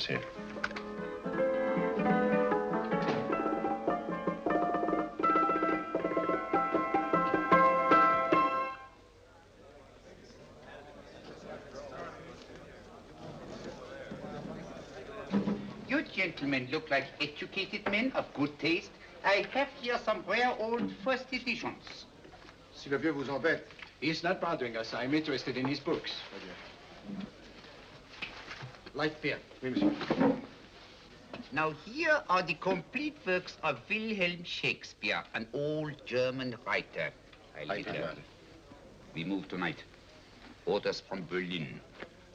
is here. You gentlemen look like educated men of good taste. I have here some rare old first editions. Si le vieux vous embête. He's not bothering us. I'm interested in his books. Light beer. Oui, monsieur. Now here are the complete works of Wilhelm Shakespeare, an old German writer. We move tonight. Orders from Berlin.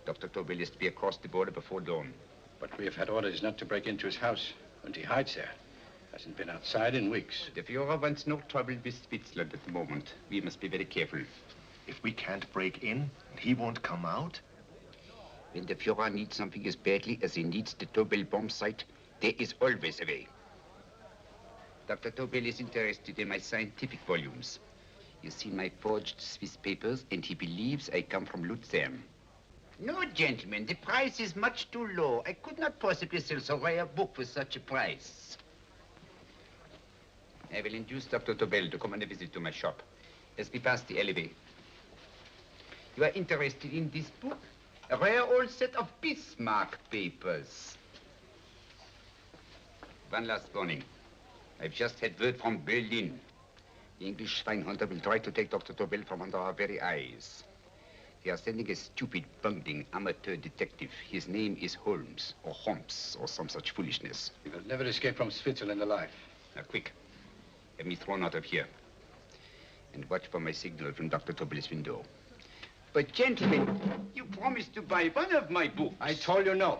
Dr. Tobel is to be across the border before dawn. But we have had orders not to break into his house, and he hides there. Hasn't been outside in weeks. The Führer wants no trouble with Switzerland at the moment. We must be very careful. If we can't break in, he won't come out? When the Führer needs something as badly as he needs the Tobel bomb site, there is always a way. Dr. Tobel is interested in my scientific volumes. He's seen my forged Swiss papers, and he believes I come from Luzern. No, gentlemen, the price is much too low. I could not possibly sell so rare a book for such a price. I will induce Dr. Tobel to come on a visit to my shop as we pass the alleyway. You are interested in this book? A rare old set of Bismarck papers. One last warning. I've just had word from Berlin. The English Schweinhunter will try to take Dr. Tobel from under our very eyes. They are sending a stupid, bungling amateur detective. His name is Holmes, or some such foolishness. He will never escape from Switzerland alive. Now, quick. Have me thrown out of here. And watch for my signal from Dr. Tobel's window. But, gentlemen, you promised to buy one of my books. I told you no.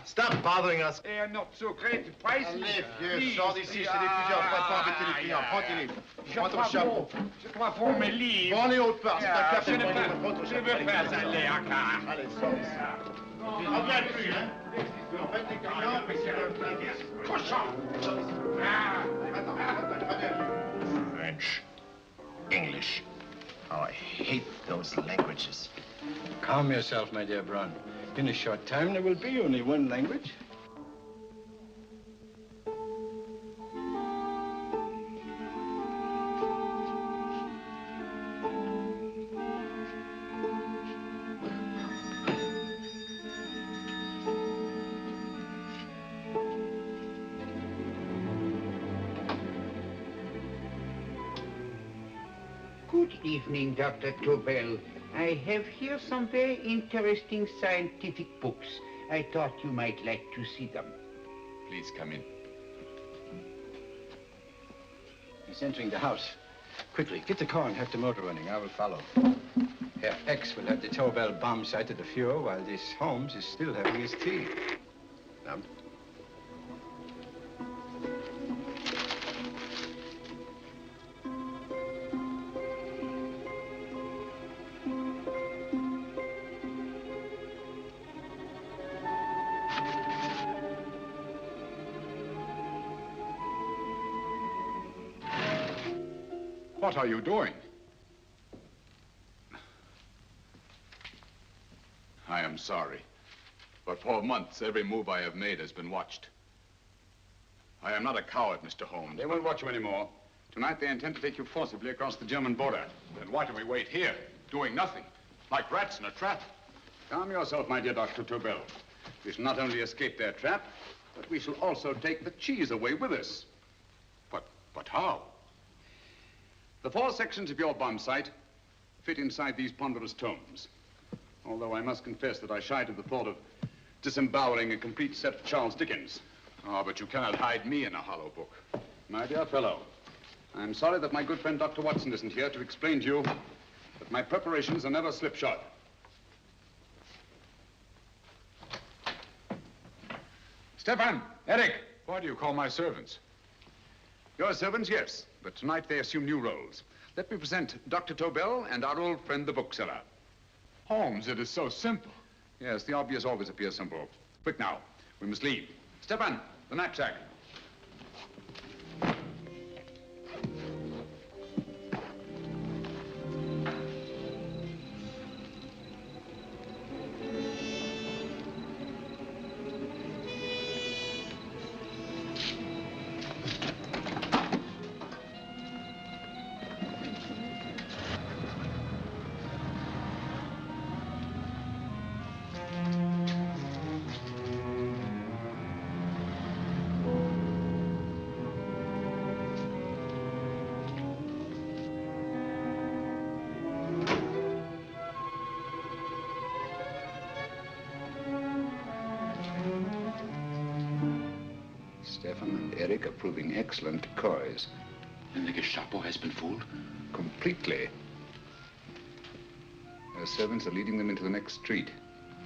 Stop bothering us. They are not so great. The price Allez, vieux, sors d'ici, c'est des plusieurs. Faut pas embêter les clients. Prends tes livres. Prends ton chapeau. Je crois pour mes livres. Prends les hautes parts. C'est un café. Je veux pas aller à Kaaren. Allez, sors d'ici. Il revient plus, hein. En fait, les clients, mais c'est le Cochon. French, English. Oh, I hate those languages. Calm yourself, my dear Braun. In a short time, there will be only one language. Good evening, Dr. Tobel. I have here some very interesting scientific books. I thought you might like to see them. Please come in. He's entering the house. Quickly, get the car and have the motor running. I will follow. Herr X will have the Tobel bomb site at the Führer while this Holmes is still having his tea. Now, what are you doing? I am sorry, but for months, every move I have made has been watched. I am not a coward, Mr. Holmes. They won't watch you anymore. Tonight, they intend to take you forcibly across the German border. Then why do we wait here, doing nothing, like rats in a trap? Calm yourself, my dear Dr. Tobel. We shall not only escape their trap, but we shall also take the cheese away with us. But how? The 4 sections of your bomb site fit inside these ponderous tomes. Although I must confess that I shied at the thought of disemboweling a complete set of Charles Dickens. Oh, but you cannot hide me in a hollow book. My dear fellow, I'm sorry that my good friend Dr. Watson isn't here to explain to you that my preparations are never slipshod. Stefan, Eric, why do you call my servants? Your servants, yes, but tonight they assume new roles. Let me present Dr. Tobel and our old friend, the bookseller. Holmes, it is so simple. Yes, the obvious always appears simple. Quick now, we must leave. Stefan, the knapsack. Eric are proving excellent decoys. And the Gestapo has been fooled? Completely. Their servants are leading them into the next street.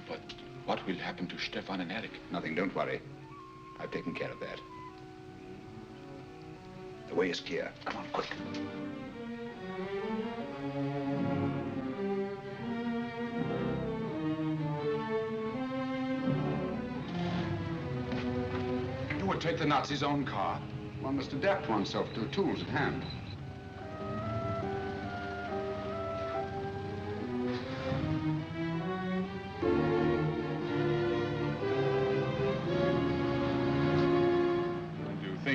But what will happen to Stefan and Eric? Nothing, don't worry. I've taken care of that. The way is clear. Come on, quick. You would take the Nazis' own car? One must adapt oneself to the tools at hand.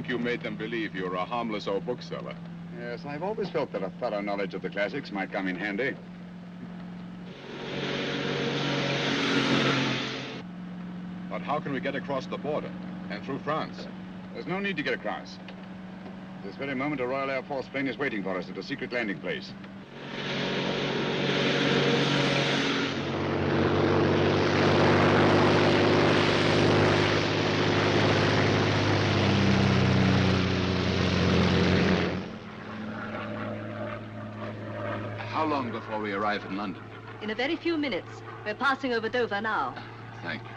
You made them believe you were a harmless old bookseller. Yes, I've always felt that a thorough knowledge of the classics might come in handy. But how can we get across the border and through France? There's no need to get across. At this very moment, a Royal Air Force plane is waiting for us at a secret landing place. How long before we arrive in London? In a very few minutes. We're passing over Dover now. Thank you.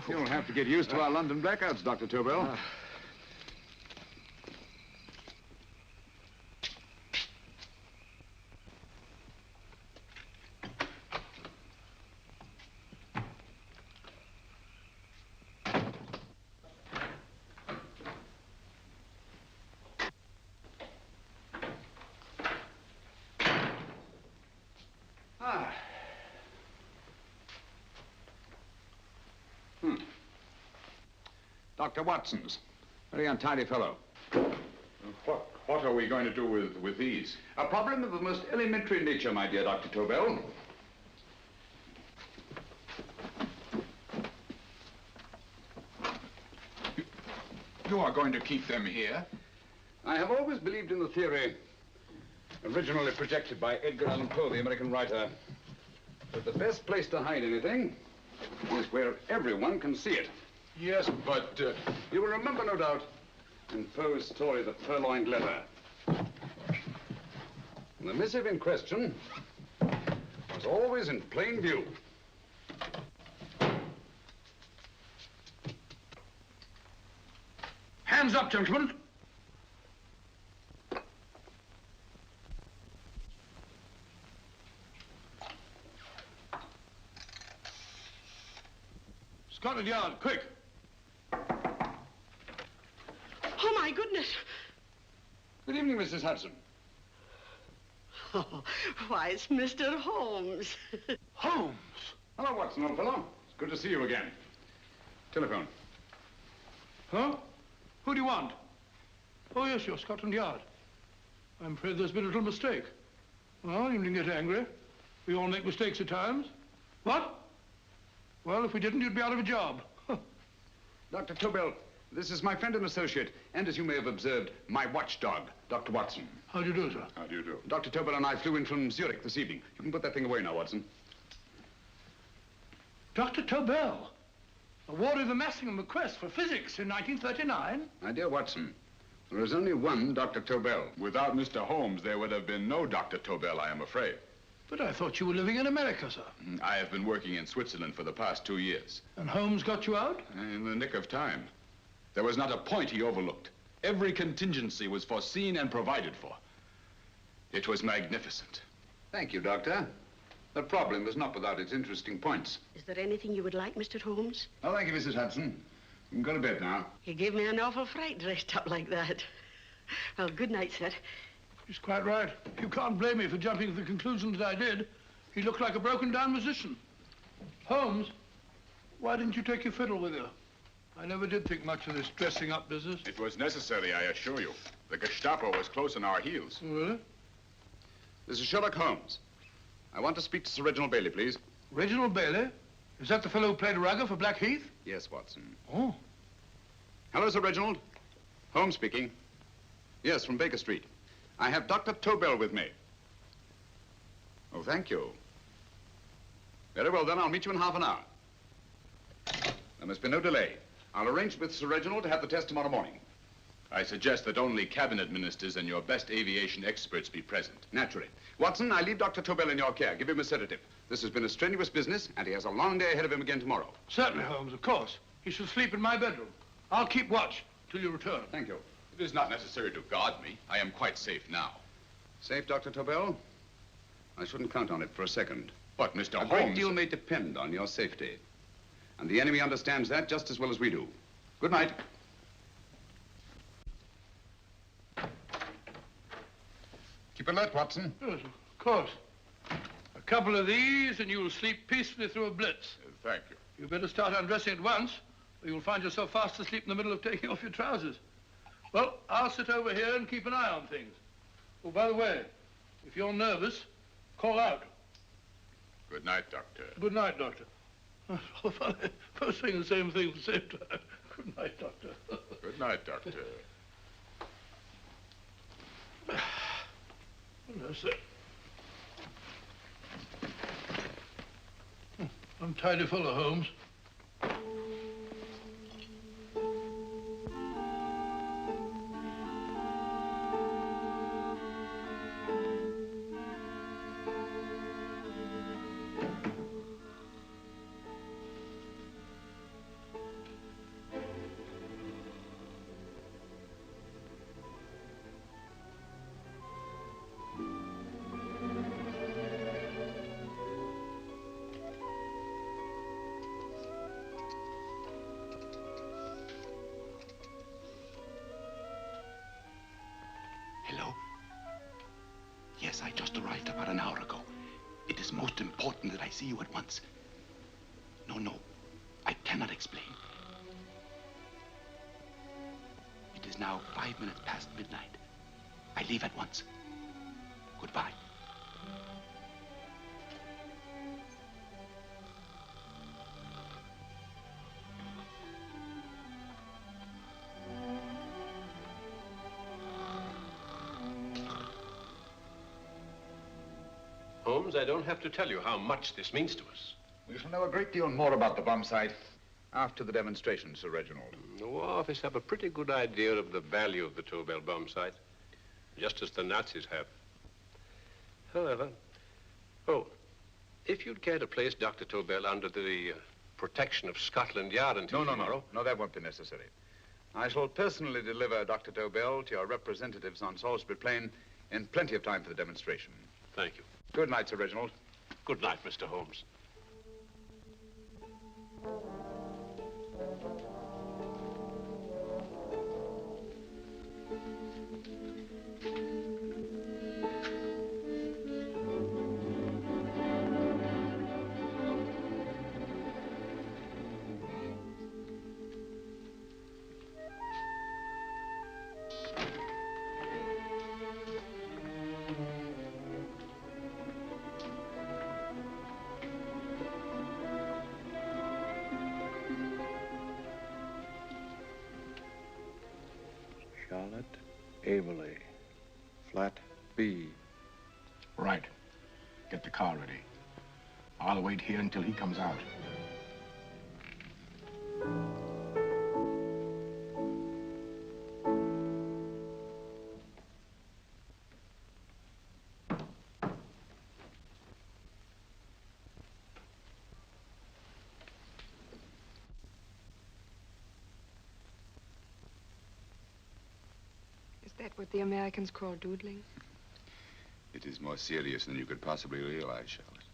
You'll have to get used to our London blackouts, Dr. Tobel. Dr. Watson's. Very untidy fellow. What are we going to do with these? A problem of the most elementary nature, my dear Dr. Tobel. You are going to keep them here? I have always believed in the theory, originally projected by Edgar Allan Poe, the American writer, that the best place to hide anything is where everyone can see it. Yes, but... You will remember, no doubt, in Poe's story, The Purloined Letter. The missive in question was always in plain view. Hands up, gentlemen. Scotland Yard, quick. Oh, my goodness. Good evening, Mrs. Hudson. Oh, why, it's Mr. Holmes. Holmes. Hello, Watson, old fellow. It's good to see you again. Telephone. Huh? Who do you want? Oh, yes, you're Scotland Yard. I'm afraid there's been a little mistake. Well, you needn't get angry. We all make mistakes at times. What? Well, if we didn't, you'd be out of a job. Dr. Tobel, this is my friend and associate, and as you may have observed, my watchdog, Dr. Watson. How do you do, sir? How do you do? Dr. Tobel and I flew in from Zurich this evening. You can put that thing away now, Watson. Dr. Tobel, awarded the Massingham Bequest for physics in 1939. My dear Watson, there is only one Dr. Tobel. Without Mr. Holmes, there would have been no Dr. Tobel, I am afraid. But I thought you were living in America, sir. I have been working in Switzerland for the past 2 years. And Holmes got you out? In the nick of time. There was not a point he overlooked. Every contingency was foreseen and provided for. It was magnificent. Thank you, Doctor. The problem was not without its interesting points. Is there anything you would like, Mr. Holmes? Oh, thank you, Mrs. Hudson. You can go to bed now. You gave me an awful fright dressed up like that. Well, good night, sir. He's quite right. You can't blame me for jumping to the conclusion that I did. He looked like a broken-down musician. Holmes, why didn't you take your fiddle with you? I never did think much of this dressing-up business. It was necessary, I assure you. The Gestapo was close on our heels. Really? This is Sherlock Holmes. I want to speak to Sir Reginald Bailey, please. Reginald Bailey? Is that the fellow who played Rugger for Blackheath? Yes, Watson. Oh. Hello, Sir Reginald. Holmes speaking. Yes, from Baker Street. I have Dr. Tobel with me. Oh, thank you. Very well, then. I'll meet you in half an hour. There must be no delay. I'll arrange with Sir Reginald to have the test tomorrow morning. I suggest that only cabinet ministers and your best aviation experts be present. Naturally. Watson, I leave Dr. Tobel in your care. Give him a sedative. This has been a strenuous business, and he has a long day ahead of him again tomorrow. Certainly, Holmes, of course. He should sleep in my bedroom. I'll keep watch till you return. Thank you. It is not necessary to guard me. I am quite safe now. Safe, Dr. Tobel? I shouldn't count on it for a second. But, Mr. A Holmes... great deal may depend on your safety. And the enemy understands that just as well as we do. Good night. Keep alert, Watson. Yes, of course. A couple of these and you'll sleep peacefully through a blitz. Thank you. You better start undressing at once, or you'll find yourself fast asleep in the middle of taking off your trousers. Well, I'll sit over here and keep an eye on things. Oh, by the way, if you're nervous, call out. Good night, Doctor. Good night, Doctor. Oh, funny. Both saying the same thing at the same time. Good night, Doctor. Good night, Doctor. No, sir. I'm tidy full of Holmes. Hello? Yes, I just arrived about an hour ago. It is most important that I see you at once. No, I cannot explain. It is now 5 minutes past midnight. I leave at once. Goodbye. Holmes, I don't have to tell you how much this means to us. We shall know a great deal more about the bomb site after the demonstration, Sir Reginald. The War Office have a pretty good idea of the value of the Tobel bomb site, just as the Nazis have. However, if you'd care to place Dr. Tobel under the protection of Scotland Yard until tomorrow... No, that won't be necessary. I shall personally deliver Dr. Tobel to your representatives on Salisbury Plain in plenty of time for the demonstration. Thank you. Good night, Sir Reginald. Good night, Mr. Holmes. Eberli, flat B. Right. Get the car ready. I'll wait here until he comes out. Is that what the Americans call doodling? It is more serious than you could possibly realize, Charlotte.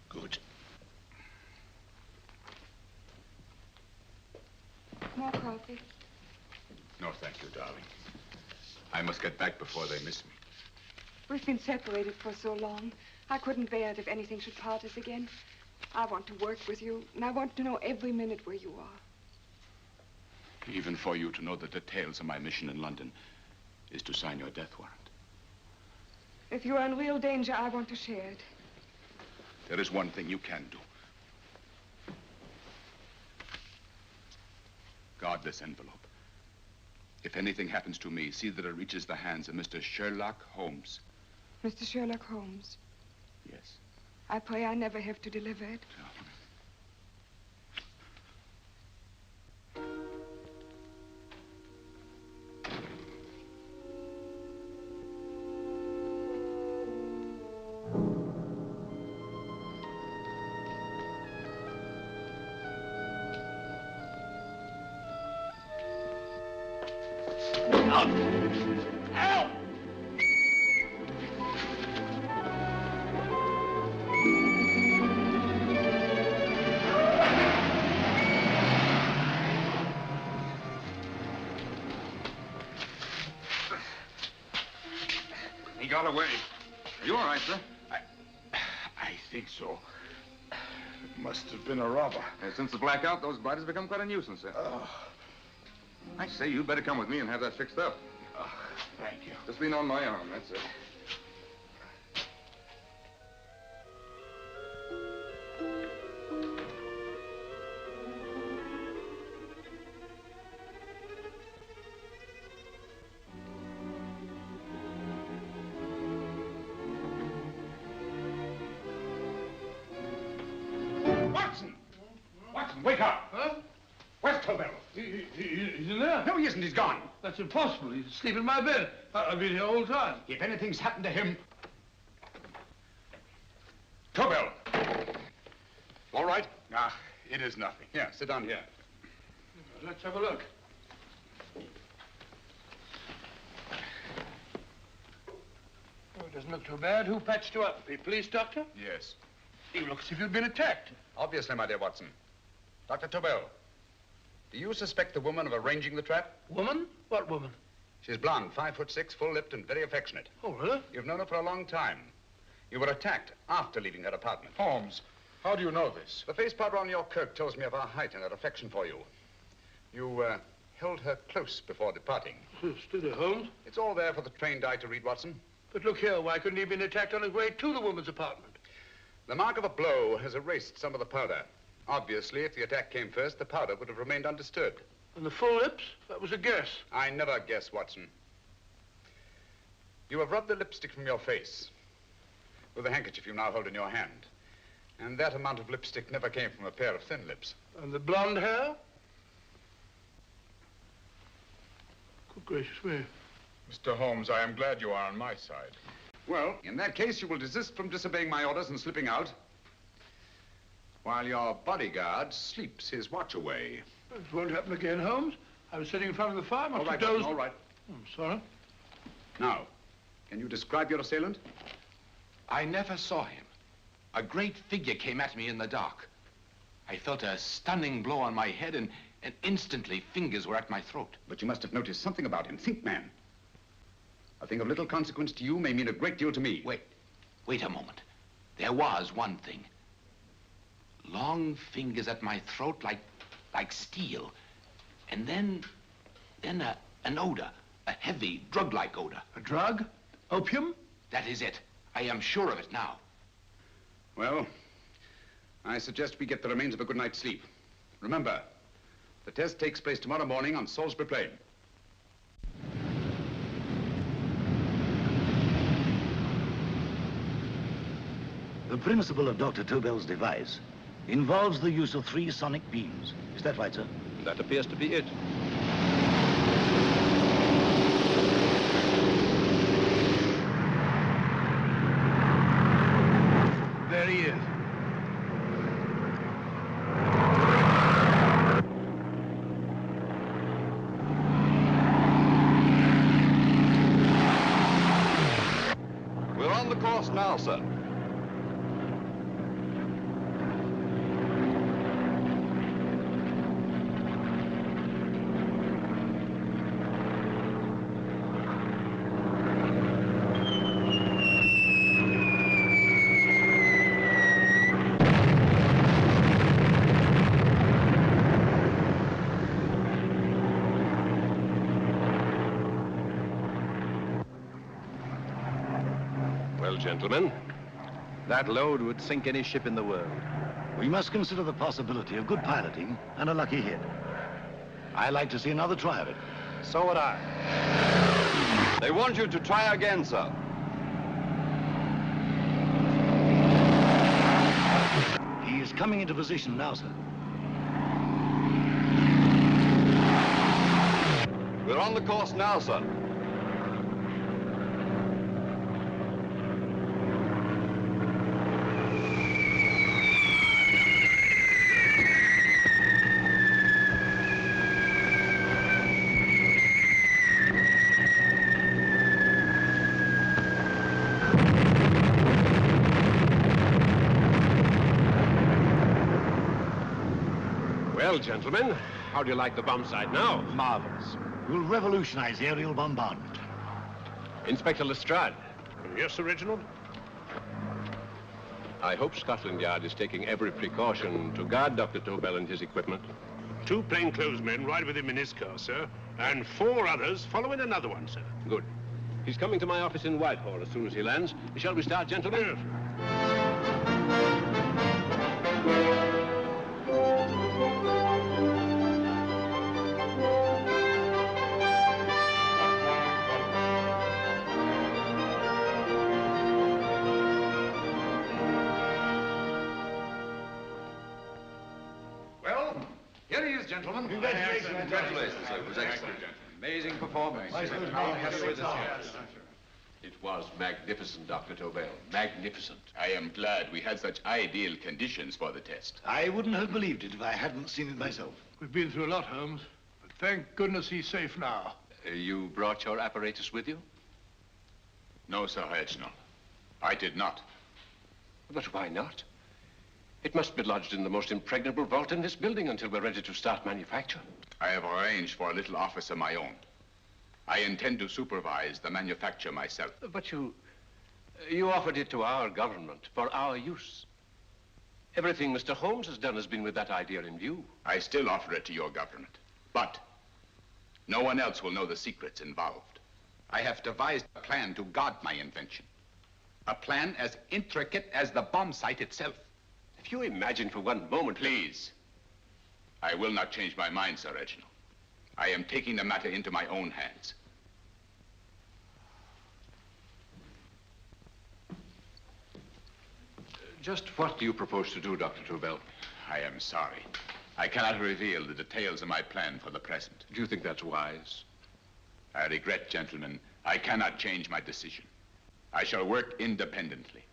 Good. More coffee? No, thank you, darling. I must get back before they miss me. We've been separated for so long. I couldn't bear it if anything should part us again. I want to work with you, and I want to know every minute where you are. Even for you to know the details of my mission in London, is to sign your death warrant. If you're in real danger, I want to share it. There is one thing you can do. Guard this envelope. If anything happens to me, see that it reaches the hands of Mr. Sherlock Holmes. Mr. Sherlock Holmes. Yes. I pray I never have to deliver it. He got away. Are you all right, sir? I think so. It must have been a robber. Since the blackout, those biters become quite a nuisance, sir. I say, you better come with me and have that fixed up. Thank you. Just lean on my arm, that's it. Wake up! Huh? Where's Tobel? He's in there. No, he isn't. He's gone. That's impossible. He's asleep in my bed. I've been here all the time. If anything's happened to him... Tobel! All right? Ah, it is nothing. Yeah, sit down here. Let's have a look. Oh, it doesn't look too bad. Who patched you up? The police doctor? Yes. You look as if you'd been attacked. Obviously, my dear Watson. Dr. Tobel, do you suspect the woman of arranging the trap? Woman? What woman? She's blonde, 5'6", full-lipped, and very affectionate. Oh, really? You've known her for a long time. You were attacked after leaving her apartment. Holmes, how do you know this? The face powder on your coat tells me of her height and her affection for you. You held her close before departing. Steady, Holmes. It's all there for the trained eye to read, Watson. But look here, why couldn't he have been attacked on his way to the woman's apartment? The mark of a blow has erased some of the powder. Obviously, if the attack came first, the powder would have remained undisturbed. And the full lips? That was a guess. I never guess, Watson. You have rubbed the lipstick from your face with the handkerchief you now hold in your hand. And that amount of lipstick never came from a pair of thin lips. And the blonde hair? Good gracious me. Mr. Holmes, I am glad you are on my side. Well, in that case, you will desist from disobeying my orders and slipping out while your bodyguard sleeps his watch away. It won't happen again, Holmes. I was sitting in front of the fire. All right, Watson, all right. I'm sorry. Now, can you describe your assailant? I never saw him. A great figure came at me in the dark. I felt a stunning blow on my head, and instantly fingers were at my throat. But you must have noticed something about him. Think, man. A thing of little consequence to you may mean a great deal to me. Wait a moment. There was one thing. Long fingers at my throat like steel. And then an odor, a heavy, drug-like odor. A drug? Opium? That is it. I am sure of it now. Well, I suggest we get the remains of a good night's sleep. Remember, the test takes place tomorrow morning on Salisbury Plain. The principle of Dr. Tobel's device involves the use of 3 sonic beams. Is that right, sir? That appears to be it. There he is. We're on the course now, sir. gentlemen. That load would sink any ship in the world. We must consider the possibility of good piloting and a lucky hit. I like to see another try of it. So would I. They want you to try again, sir. He is coming into position now, sir. We're on the course now, sir. Well, gentlemen, how do you like the bomb sight now? Marvelous. We'll revolutionize aerial bombardment. Inspector Lestrade. Yes, Sir Reginald? I hope Scotland Yard is taking every precaution to guard Dr. Tobel and his equipment. 2 plainclothes men ride with him in his car, sir, and 4 others follow in another one, sir. Good. He's coming to my office in Whitehall as soon as he lands. Shall we start, gentlemen? Yes. Here he is, gentlemen. Congratulations, sir. It was excellent. Amazing performance. It was magnificent, Dr. Tobel. Magnificent. I am glad we had such ideal conditions for the test. I wouldn't have believed it if I hadn't seen it myself. We've been through a lot, Holmes, but thank goodness he's safe now. You brought your apparatus with you? No, Sir Reginald. I did not. But why not? It must be lodged in the most impregnable vault in this building until we're ready to start manufacture. I have arranged for a little office of my own. I intend to supervise the manufacture myself. But you offered it to our government for our use. Everything Mr. Holmes has done has been with that idea in view. I still offer it to your government, but no one else will know the secrets involved. I have devised a plan to guard my invention. A plan as intricate as the bomb sight itself. If you imagine for one moment... Please. I will not change my mind, Sir Reginald. I am taking the matter into my own hands. Just what do you propose to do, Dr. Tobel? I am sorry. I cannot reveal the details of my plan for the present. Do you think that's wise? I regret, gentlemen, I cannot change my decision. I shall work independently.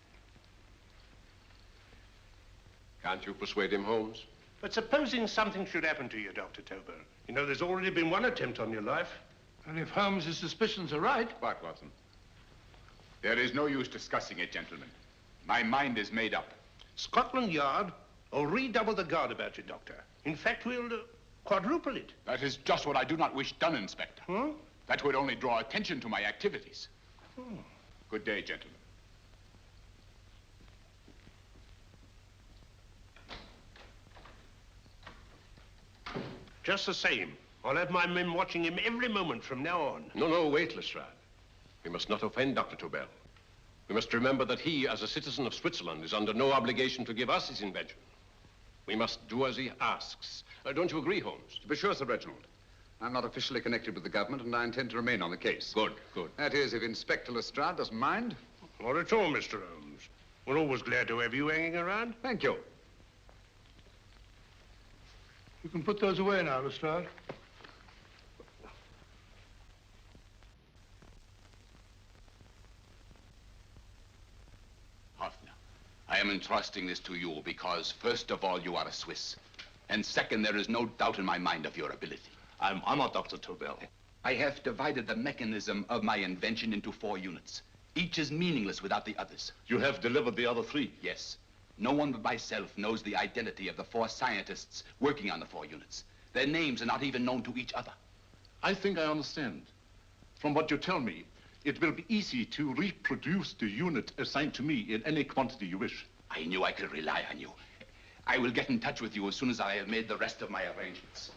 Can't you persuade him, Holmes? But supposing something should happen to you, Dr. Tobel. You know, there's already been one attempt on your life. And if Holmes' suspicions are right... What, Watson? There is no use discussing it, gentlemen. My mind is made up. Scotland Yard will redouble the guard about you, Doctor. In fact, we'll quadruple it. That is just what I do not wish done, Inspector. Huh? That would only draw attention to my activities. Good day, gentlemen. Just the same, I'll have my men watching him every moment from now on. No, wait, Lestrade. We must not offend Dr. Tobel. We must remember that he, as a citizen of Switzerland, is under no obligation to give us his invention. We must do as he asks. Don't you agree, Holmes? To be sure, Sir Reginald. I'm not officially connected with the government, and I intend to remain on the case. Good. That is, if Inspector Lestrade doesn't mind. Not at all, Mr. Holmes. We're always glad to have you hanging around. Thank you. You can put those away now, Lestrade. Hoffner, I am entrusting this to you because, first of all, you are a Swiss. And second, there is no doubt in my mind of your ability. I'm honored, Dr. Tobel. I have divided the mechanism of my invention into 4 units. Each is meaningless without the others. You have delivered the other 3? Yes. No one but myself knows the identity of the 4 scientists working on the 4 units. Their names are not even known to each other. I think I understand. From what you tell me, it will be easy to reproduce the unit assigned to me in any quantity you wish. I knew I could rely on you. I will get in touch with you as soon as I have made the rest of my arrangements.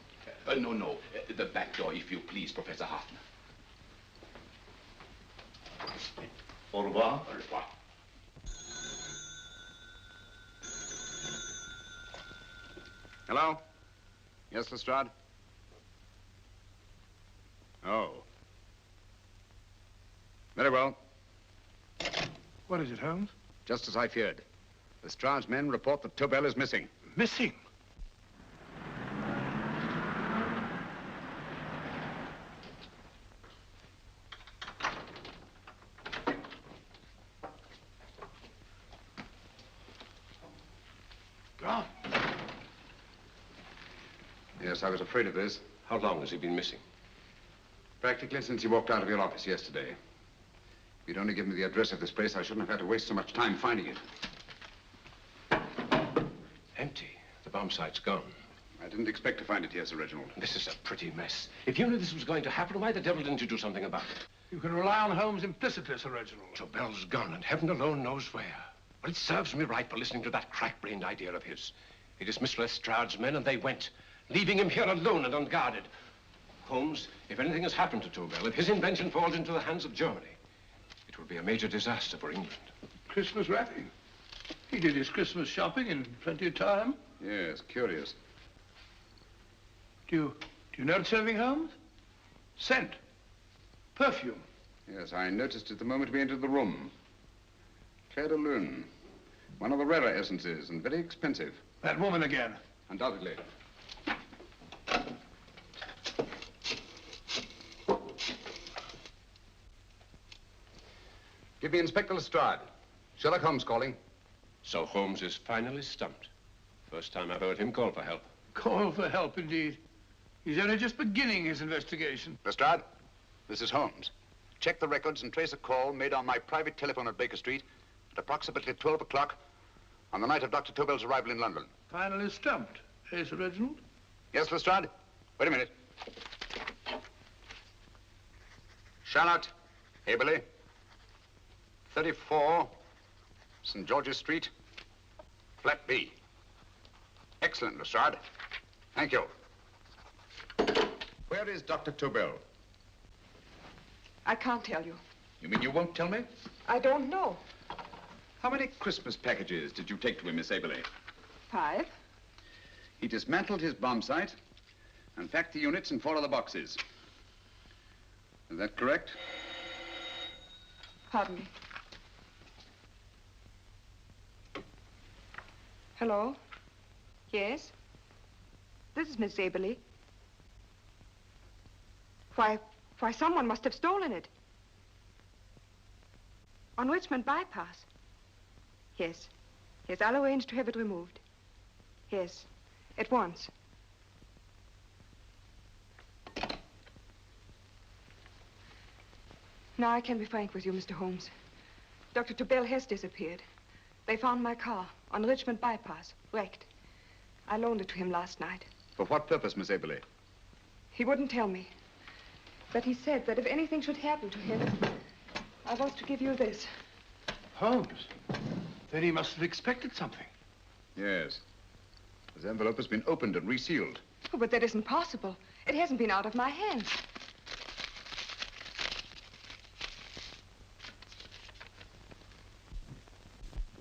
No. The back door, if you please, Professor Hoffner. Au revoir. Au revoir. Hello? Yes, Lestrade? Oh. Very well. What is it, Holmes? Just as I feared. Lestrade's men report that Tobel is missing. Missing? Gone. Yes, I was afraid of this. How long has he been missing? Practically since he walked out of your office yesterday. If you'd only given me the address of this place, I shouldn't have had to waste so much time finding it. Empty. The bomb site's gone. I didn't expect to find it here, Sir Reginald. This is a pretty mess. If you knew this was going to happen, why the devil didn't you do something about it? You can rely on Holmes implicitly, Sir Reginald. Tobel's gone, and heaven alone knows where. Well, it serves me right for listening to that crack-brained idea of his. He dismissed Lestrade's men, and they went, leaving him here alone and unguarded. Holmes, if anything has happened to Tobel, if his invention falls into the hands of Germany, it will be a major disaster for England. Christmas wrapping. He did his Christmas shopping in plenty of time. Yes, curious. Do you notice anything, Holmes? Scent. Perfume. Yes, I noticed it the moment we entered the room. Clair de Lune. One of the rarer essences, and very expensive. That woman again. Undoubtedly. Give me Inspector Lestrade. Sherlock Holmes calling. So Holmes is finally stumped. First time I've heard him call for help. Call for help, indeed. He's only just beginning his investigation. Lestrade, this is Holmes. Check the records and trace a call made on my private telephone at Baker Street at approximately 12 o'clock on the night of Dr. Tobel's arrival in London. Finally stumped, eh, Sir Reginald? Yes, Lestrade? Wait a minute. Charlotte, Eberli, 34, St. George's Street, flat B. Excellent, Lestrade. Thank you. Where is Dr. Tobel? I can't tell you. You mean you won't tell me? I don't know. How many Christmas packages did you take to him, Miss Eberli? 5. He dismantled his bomb site and packed the units in 4 of the boxes. Is that correct? Pardon me. Hello? Yes? This is Miss Eberli. Why, someone must have stolen it. On Richmond Bypass. Yes. Yes, I'll arrange to have it removed. Yes, at once. Now I can be frank with you, Mr. Holmes. Dr. Tobel has disappeared. They found my car on Richmond Bypass, wrecked. I loaned it to him last night. For what purpose, Miss Eberli? He wouldn't tell me. But he said that if anything should happen to him, I was to give you this. Holmes? Then he must have expected something. Yes. This envelope has been opened and resealed. Oh, but that isn't possible. It hasn't been out of my hands.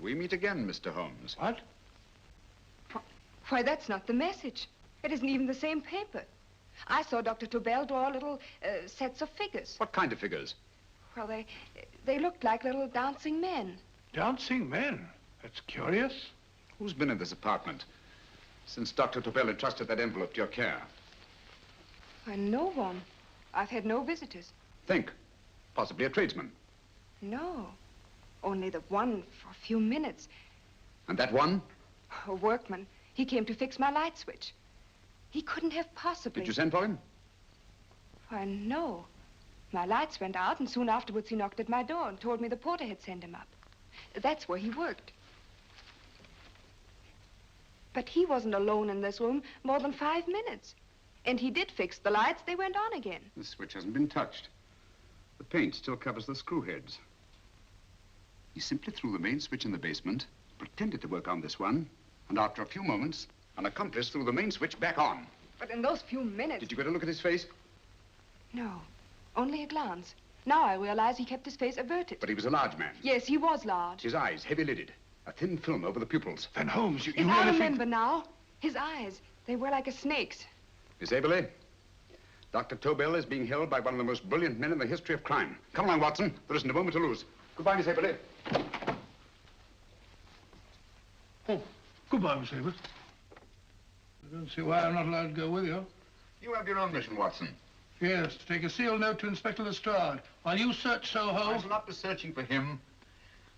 We meet again, Mr. Holmes. What? Why, that's not the message. It isn't even the same paper. I saw Dr. Tobel draw little sets of figures. What kind of figures? Well, they looked like little dancing men. Dancing men? That's curious. Who's been in this apartment since Dr. Tobel entrusted that envelope to your care? Why, no one. I've had no visitors. Think. Possibly a tradesman. No. Only the one for a few minutes. And that one? A workman. He came to fix my light switch. He couldn't have possibly... Did you send for him? Why, no. My lights went out, and soon afterwards he knocked at my door and told me the porter had sent him up. That's where he worked. But he wasn't alone in this room more than 5 minutes. And he did fix the lights. They went on again. The switch hasn't been touched. The paint still covers the screw heads. He simply threw the main switch in the basement, pretended to work on this one, and after a few moments, an accomplice threw the main switch back on. But in those few minutes... Did you get a look at his face? No, only a glance. Now I realize he kept his face averted. But he was a large man. Yes, he was large. His eyes, heavy-lidded. A thin film over the pupils. Then, Holmes, you I remember now. His eyes, They were like a snake's. Miss Eberli, Dr. Tobel is being held by one of the most brilliant men in the history of crime. Come along, Watson. There isn't a moment to lose. Goodbye, Miss Eberli. Oh, goodbye, Miss Eberli. I don't see why I'm not allowed to go with you. You have your own mission, Watson. Yes, to take a sealed note to Inspector Lestrade. While you search Soho... I shall not be searching for him.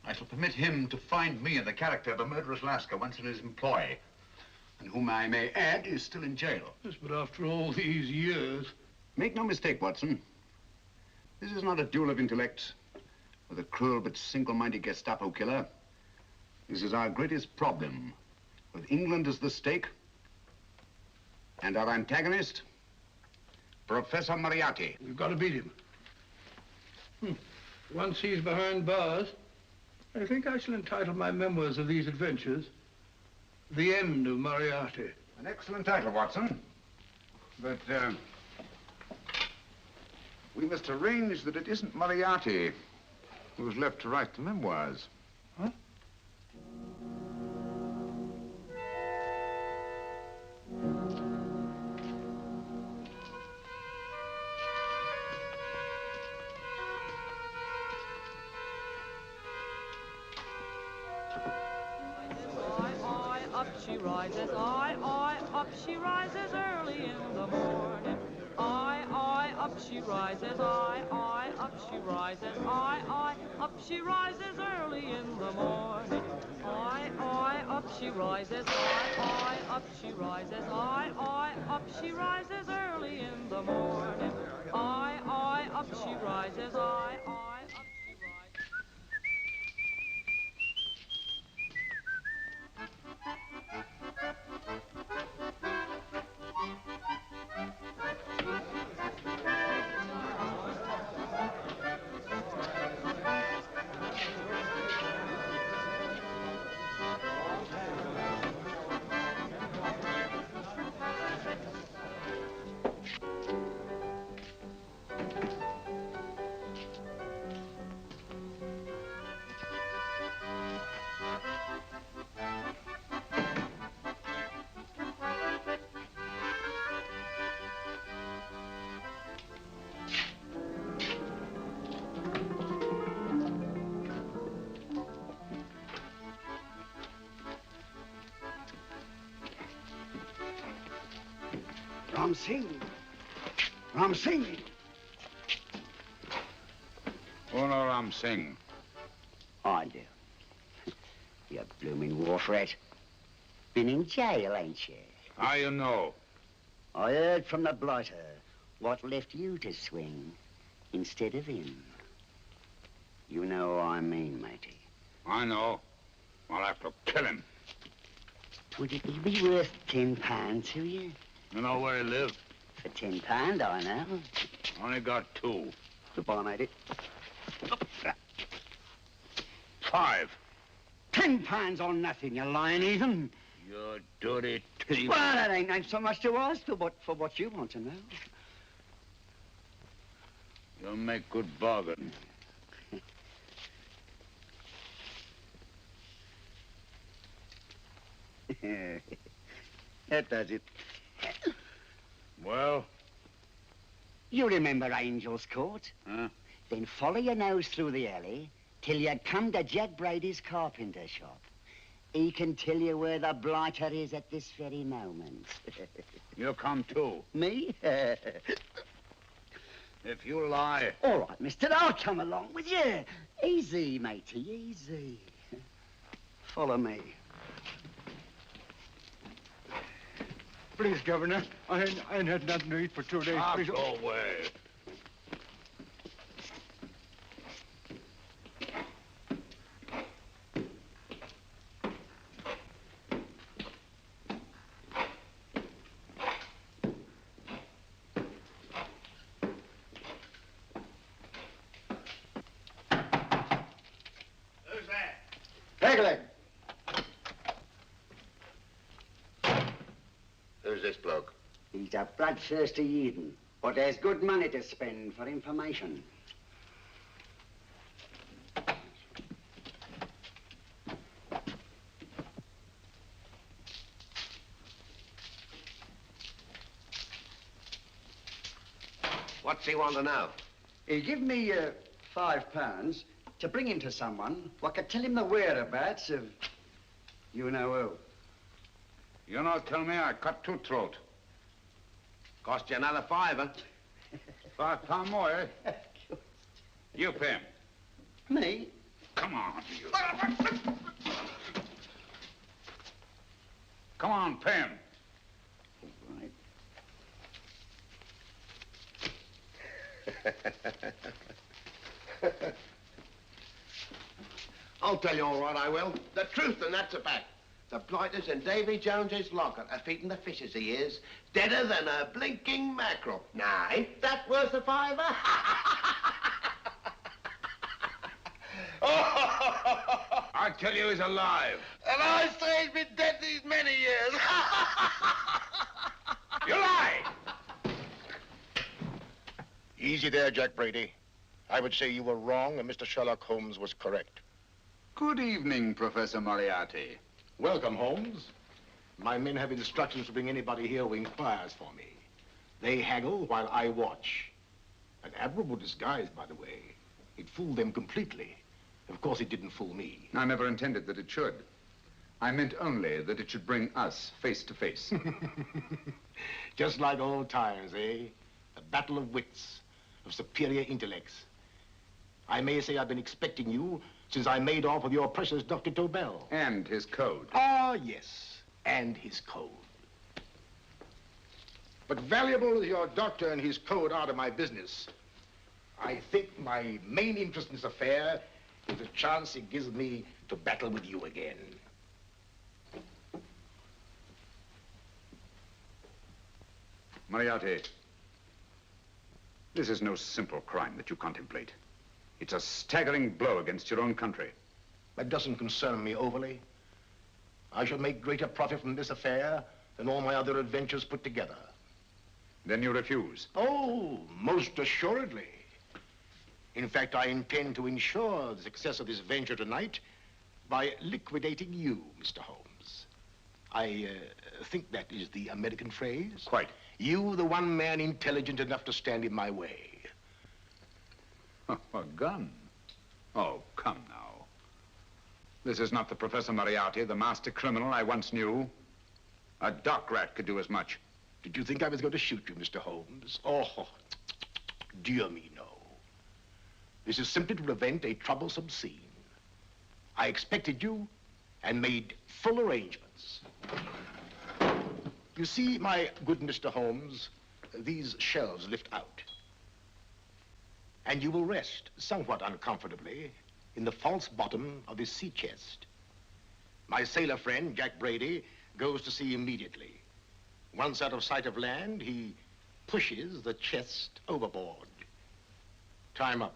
I shall permit him to find me in the character of a murderous Lascar once in his employ, and whom I may add is still in jail. Yes, but after all these years... Make no mistake, Watson. This is not a duel of intellects with a cruel but single-minded Gestapo killer. This is our greatest problem, with England as the stake, and our antagonist, Professor Moriarty. We've got to beat him. Once he's behind bars, I think I shall entitle my memoirs of these adventures, The End of Moriarty. An excellent title, Watson. But, we must arrange that it isn't Moriarty who's left to write the memoirs. Huh? Up she rises, I, up she rises early in the morning. I, up she rises, I, up she rises, I, up she rises early in the morning. I, up she rises, I, up she rises, I, up she rises early in the morning. I, up she rises, I, up she rises. Ram Singh. Oh, no, Ram Singh. I do. You blooming wharf rat. Been in jail, ain't you? How you know? I heard from the blighter what left you to swing instead of him. You know what I mean, matey. I know. I'll have to kill him. Would it be worth £10 to you? You know where he lives? For £10, I know. Only got 2. Goodbye, matey. 5. £10 on nothing, you lying heathen. You dirty thief. Well, that ain't so much to ask for what you want to know. You'll make good bargain. That does it. Well? You remember Angel's Court? Huh? Then follow your nose through the alley till you come to Jack Brady's carpenter shop. He can tell you where the blighter is at this very moment. You come too. Me? If you lie... All right, mister, I'll come along with you. Easy, matey, easy. Follow me. Please, Governor, I ain't had nothing to eat for 2 days. Please. Go away. Who's that? Pegleg. Who's this bloke? He's a bloodthirsty heathen, but there's good money to spend for information. What's he want to know? He give me £5 to bring him to someone what could tell him the whereabouts of you know who. You not tell me I cut two throat. Cost you another £5. £5 more, eh? You pay him. Me? Come on, you. Come on, pay him. Right. I'll tell you all right, I will. The truth, and that's a fact. The blighters in Davy Jones's locker are feeding the fishes, he is. Deader than a blinking mackerel. Now, ain't that worth a £5? I tell you he's alive. And I say he's been dead these many years. You lie! Easy there, Jack Brady. I would say you were wrong and Mr. Sherlock Holmes was correct. Good evening, Professor Moriarty. Welcome, Holmes. My men have instructions to bring anybody here who inquires for me. They haggle while I watch. An admirable disguise, by the way. It fooled them completely. Of course, it didn't fool me. I never intended that it should. I meant only that it should bring us face to face. Just like old times, eh? A battle of wits, of superior intellects. I may say I've been expecting you since I made off with your precious Dr. Tobel. And his code. Ah, yes, and his code. But valuable as your doctor and his code are to my business, I think my main interest in this affair is the chance it gives me to battle with you again. Moriarty, this is no simple crime that you contemplate. It's a staggering blow against your own country. That doesn't concern me overly. I shall make greater profit from this affair than all my other adventures put together. Then you refuse? Oh, most assuredly. In fact, I intend to ensure the success of this venture tonight by liquidating you, Mr. Holmes. I think that is the American phrase. Quite. You, the one man intelligent enough to stand in my way. A gun? Oh, come now. This is not the Professor Moriarty, the master criminal I once knew. A dock rat could do as much. Did you think I was going to shoot you, Mr. Holmes? Oh, dear me, no. This is simply to prevent a troublesome scene. I expected you and made full arrangements. You see, my good Mr. Holmes, these shelves lift out. And you will rest somewhat uncomfortably in the false bottom of this sea chest. My sailor friend, Jack Brady, goes to sea immediately. Once out of sight of land, he pushes the chest overboard. Time up.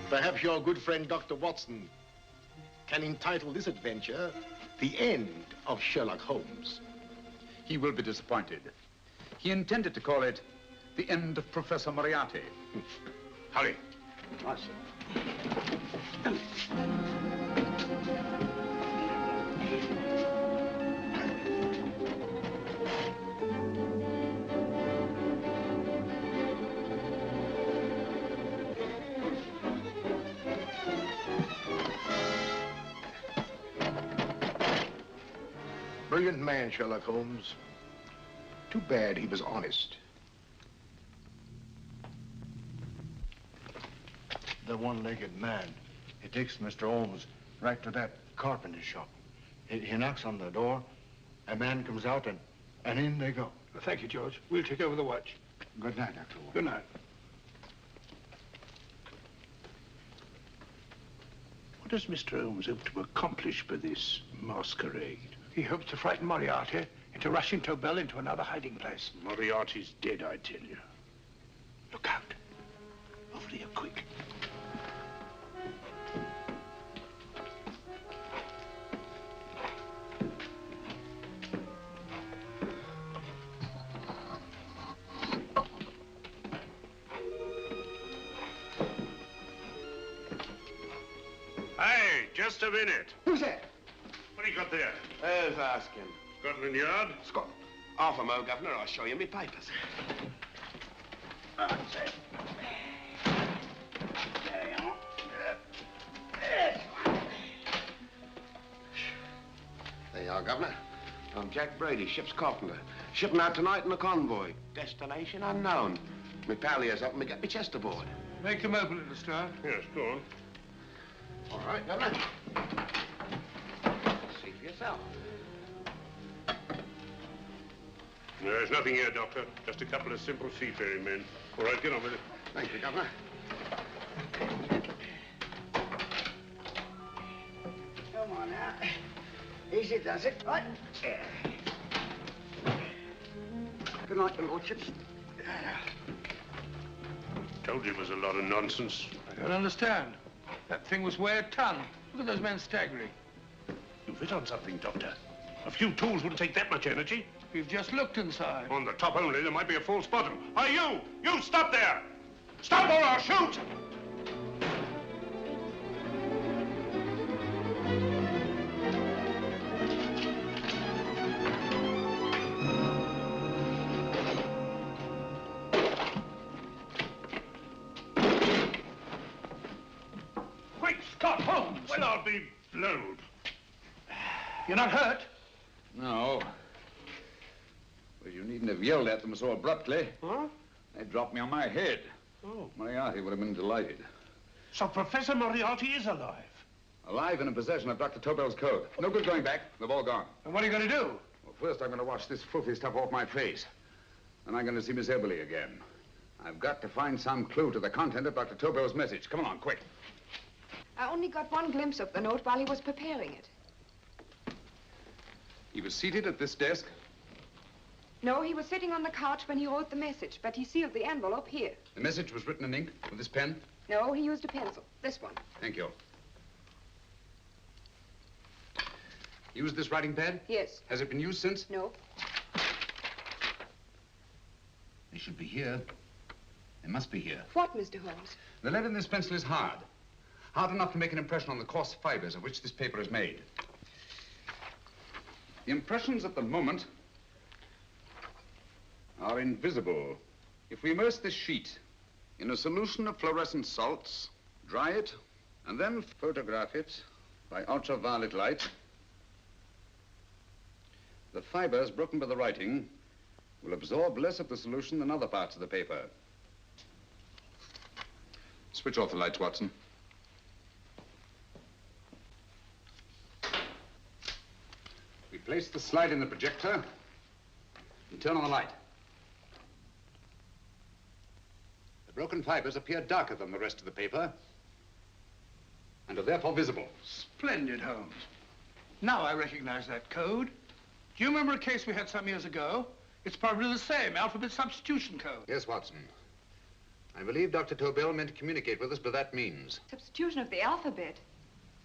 Perhaps your good friend, Dr. Watson, can entitle this adventure The End of Sherlock Holmes. He will be disappointed. He intended to call it The End of Professor Moriarty. Hurry. Right, sir. Brilliant man, Sherlock Holmes. Too bad he was honest. The one-legged man. He takes Mr. Holmes right to that carpenter shop. He knocks on the door, a man comes out, and in they go. Well, thank you, George. We'll take over the watch. Good night, Dr. Holmes. Good night. What does Mr. Holmes hope to accomplish by this masquerade? He hopes to frighten Moriarty into rushing Tobel into another hiding place. Moriarty's dead, I tell you. Look out. Over here, quick. Hey, just a minute. Who's that? What do you got there? Who's asking? Scotland Yard? Half a mo, Governor. I'll show you my papers. That's it. There you are. There you are, Governor. I'm Jack Brady, ship's carpenter. Shipping out tonight in a convoy. Destination unknown. My pal here's helping me get my chest aboard. Make them open it, Lestrade. Yes, go on. All right, Governor. See for yourself. There's nothing here, Doctor. Just a couple of simple seafaring men. All right, get on with it. Thank you, Governor. Come on now. Easy does it, right? Good night, your lordships. Told you it was a lot of nonsense. I don't understand. That thing was weigh a ton. Look at those men staggering. You've hit on something, Doctor. A few tools wouldn't take that much energy. We've just looked inside. On the top only, there might be a false bottom. Hey, you! You stop there! Stop or I'll shoot! Great Scott, Holmes! Well, I'll be blowed. You're not hurt? No. Well, you needn't have yelled at them so abruptly. Huh? They dropped me on my head. Oh. Moriarty would have been delighted. So Professor Moriarty is alive? Alive and in possession of Dr. Tobel's code. No good going back. They've all gone. And what are you going to do? Well, first I'm going to wash this filthy stuff off my face. Then I'm going to see Miss Eberli again. I've got to find some clue to the content of Dr. Tobel's message. Come along, quick. I only got one glimpse of the note while he was preparing it. He was seated at this desk. No, he was sitting on the couch when he wrote the message, but he sealed the envelope here. The message was written in ink with this pen? No, he used a pencil. This one. Thank you. Used this writing pad? Yes. Has it been used since? No. They should be here. They must be here. What, Mr. Holmes? The lead in this pencil is hard. Hard enough to make an impression on the coarse fibers of which this paper is made. The impressions at the moment are invisible. If we immerse this sheet in a solution of fluorescent salts, dry it, and then photograph it by ultraviolet light, the fibers broken by the writing will absorb less of the solution than other parts of the paper. Switch off the lights, Watson. We place the slide in the projector and turn on the light. The broken fibers appear darker than the rest of the paper and are therefore visible. Splendid, Holmes. Now I recognize that code. Do you remember a case we had some years ago? It's probably the same, alphabet substitution code. Yes, Watson. I believe Dr. Tobel meant to communicate with us by that means. Substitution of the alphabet?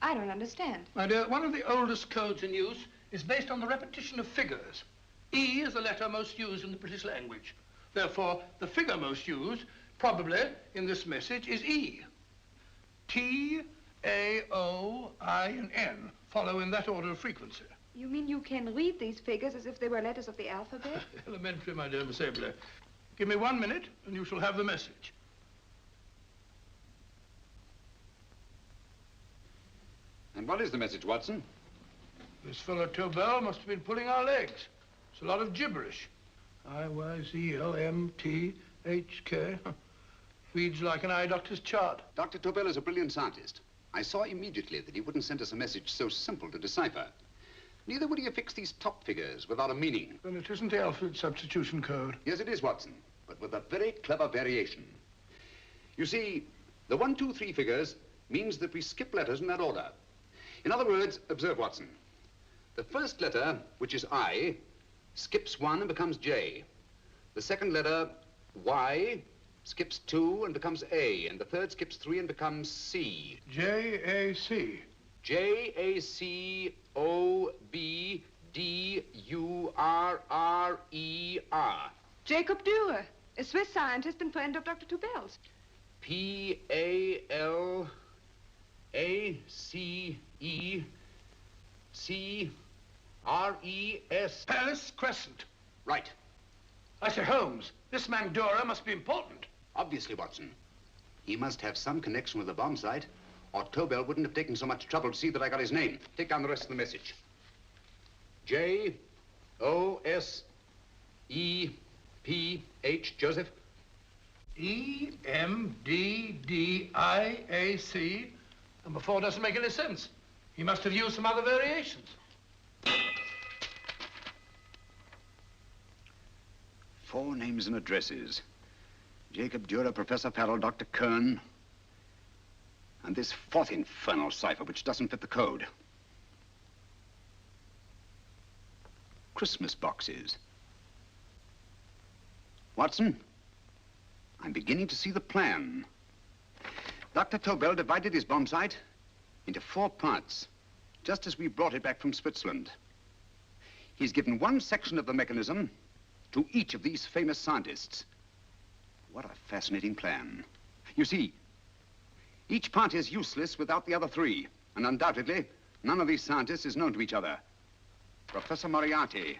I don't understand. My dear, one of the oldest codes in use is based on the repetition of figures. E is the letter most used in the British language. Therefore, the figure most used, probably in this message, is E. T, A, O, I, and N follow in that order of frequency. You mean you can read these figures as if they were letters of the alphabet? Elementary, my dear Miss Eberli. Give me 1 minute, and you shall have the message. And what is the message, Watson? This fellow Tobel must have been pulling our legs. It's a lot of gibberish. I-Y-Z-L-M-T-H-K. Reads like an eye doctor's chart. Dr. Tobel is a brilliant scientist. I saw immediately that he wouldn't send us a message so simple to decipher. Neither would he affix these top figures without a meaning. Then it isn't the alphabet substitution code. Yes, it is, Watson, but with a very clever variation. You see, the 1, 2, 3 figures means that we skip letters in that order. In other words, observe, Watson. The first letter, which is I, skips 1 and becomes J. The second letter, Y, skips 2 and becomes A. And the third skips 3 and becomes C. J-A-C. J-A-C-O-B-D-U-R-R-E-R. Jacob Dürer, a Swiss scientist and friend of Dr. Tobel's. P-A-L-A-C-E-C-R-E-S. Palace Crescent. Right. I say, Holmes, this man Dora must be important. Obviously, Watson. He must have some connection with the bomb site, or Tobel wouldn't have taken so much trouble to see that I got his name. Take down the rest of the message. J-O-S-E-P-H, Joseph. E-M-D-D-I-A-C. Number 4 doesn't make any sense. He must have used some other variations. 4 names and addresses. Jacob Dura, Professor Farrell, Dr. Kern, and this 4th infernal cipher, which doesn't fit the code. Christmas boxes. Watson, I'm beginning to see the plan. Dr. Tobel divided his bomb site into 4 parts, just as we brought it back from Switzerland. He's given one section of the mechanism to each of these famous scientists. What a fascinating plan. You see, each part is useless without the other 3, and undoubtedly, none of these scientists is known to each other. Professor Moriarty